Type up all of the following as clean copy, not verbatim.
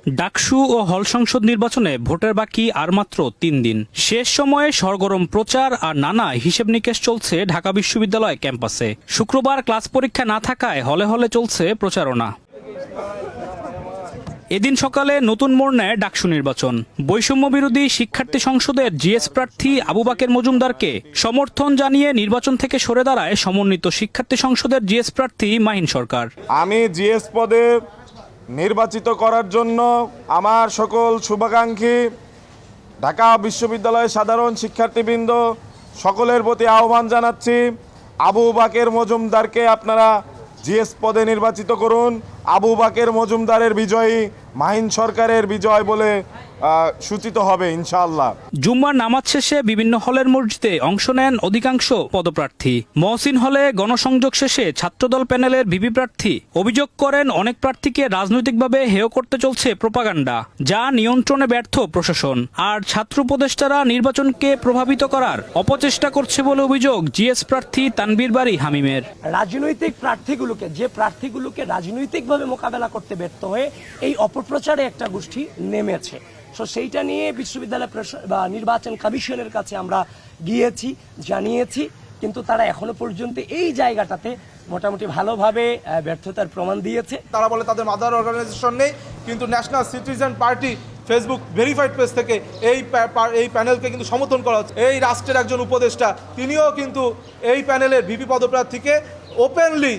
ডাকসু ও হল সংসদ নির্বাচনে ভোটের বাকি আর মাত্র ৩ দিন। শেষ সময়ে সরগরম প্রচার আর নানা হিসেব নিকেশ চলছে ঢাকা বিশ্ববিদ্যালয় ক্যাম্পাসে। শুক্রবার ক্লাস পরীক্ষা না থাকায় হলে হলে চলছে প্রচারণা। এদিন সকালে নতুন মোড় নেয় ডাকসু নির্বাচন। বৈষম্য বিরোধী শিক্ষার্থী সংসদের জিএস প্রার্থী আবু বাকের মজুমদারকে সমর্থন জানিয়ে নির্বাচন থেকে সরে দাঁড়ায় সমন্বিত শিক্ষার্থী সংসদের জিএস প্রার্থী মাহিন সরকার। আমি জিএস পদে নির্বাচিত করার জন্য আমার সকল শুভাকাঙ্ক্ষী ঢাকা বিশ্ববিদ্যালয়ের সাধারণ শিক্ষার্থীবৃন্দ সকলের প্রতি আহ্বান জানাচ্ছি, আবু বাকের মজুমদারকে আপনারা জিএস পদে নির্বাচিত করুন। আবু বাকের মজুমদারের বিজয়ী মাহিন সরকারের বিজয় বলে সূচিত হবে ইনশাআল্লাহ। জুম্মার নামাজ শেষে বিভিন্ন হলের মসজিদে অংশ নেন অধিকাংশ পদপ্রার্থী। মহসিন হলে গণসংযোগ শেষে ছাত্রদল প্যানেলের ভিপি প্রার্থী অভিযোগ করেন, অনেক প্রার্থীকে রাজনৈতিকভাবে হেয় করতে চলছে প্রোপাগান্ডা, যা নিয়ন্ত্রণে ব্যর্থ প্রশাসন। আর ছাত্র উপদেষ্টারা নির্বাচনকে প্রভাবিত করার অপচেষ্টা করছে বলে অভিযোগ জিএস প্রার্থী তানভীর বারী হামিমের। রাজনৈতিক প্রার্থীগুলোকে রাজনৈতিকভাবে মোকাবেলা করতে ব্যর্থ হয়ে এই অপপ্রচারে একটা গোষ্ঠী নেমেছে। সো সেইটা নিয়ে বিশ্ববিদ্যালয় বা নির্বাচন কমিশনের কাছে আমরা গিয়েছি, জানিয়েছি, কিন্তু তারা এখনো পর্যন্ত এই জায়গাটাতে মোটামুটি ভালোভাবে ব্যর্থতার প্রমাণ দিয়েছে। তারা বলে তাদের মাদার অর্গানাইজেশন নেই, কিন্তু national citizen party Facebook verified page থেকে এই প্যানেলকে কিন্তু সমর্থন করা হচ্ছে। এই রাষ্ট্রের একজন উপদেষ্টা তিনিও কিন্তু এই প্যানেলের ভিপি পদপ্রার্থীকে ওপেনলি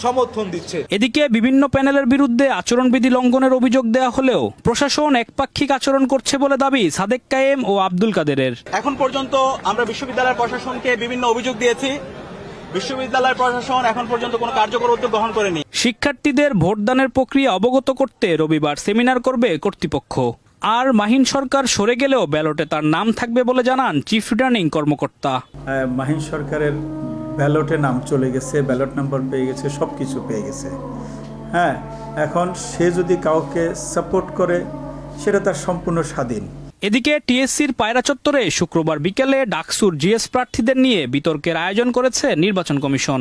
সমর্থন দিচ্ছে। এদিকে বিভিন্ন প্যানেলের বিরুদ্ধে আচরণবিধি লঙ্ঘনের অভিযোগ দেওয়া হলেও প্রশাসন একপাক্ষিক আচরণ করছে বলে দাবি সাদেক কায়েম ও আব্দুল কাদেরের। এখন পর্যন্ত আমরা বিশ্ববিদ্যালয় প্রশাসনকে বিভিন্ন অভিযোগ দিয়েছি, বিশ্ববিদ্যালয় প্রশাসন এখন পর্যন্ত কোনো কার্যকর উদ্যোগ গ্রহণ করেনি। শিক্ষার্থীদের ভোটদানের প্রক্রিয়া অবগত করতে রবিবার সেমিনার করবে কর্তৃপক্ষ। আর মাহিন সরকার সরে গেলেও ব্যালটে তার নাম থাকবে বলে জানান চিফ রিটার্নিং কর্মকর্তা। মাহিন সরকারের ব্যালটে নাম চলে গেছে, ব্যালট নাম্বার পেয়ে গেছে, সব কিছু পেয়ে গেছে। হ্যাঁ, এখন সে যদি কাউকে সাপোর্ট করে সেটা তার সম্পূর্ণ স্বাধীন। এদিকে টিএসসির পায়রা চত্বরে শুক্রবার বিকেলে ডাকসুর জিএস প্রার্থীদের নিয়ে বিতর্কের আয়োজন করেছে নির্বাচন কমিশন।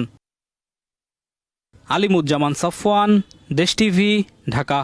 আলিমুজ্জামান সাফওয়ান, দেশ টিভি, ঢাকা।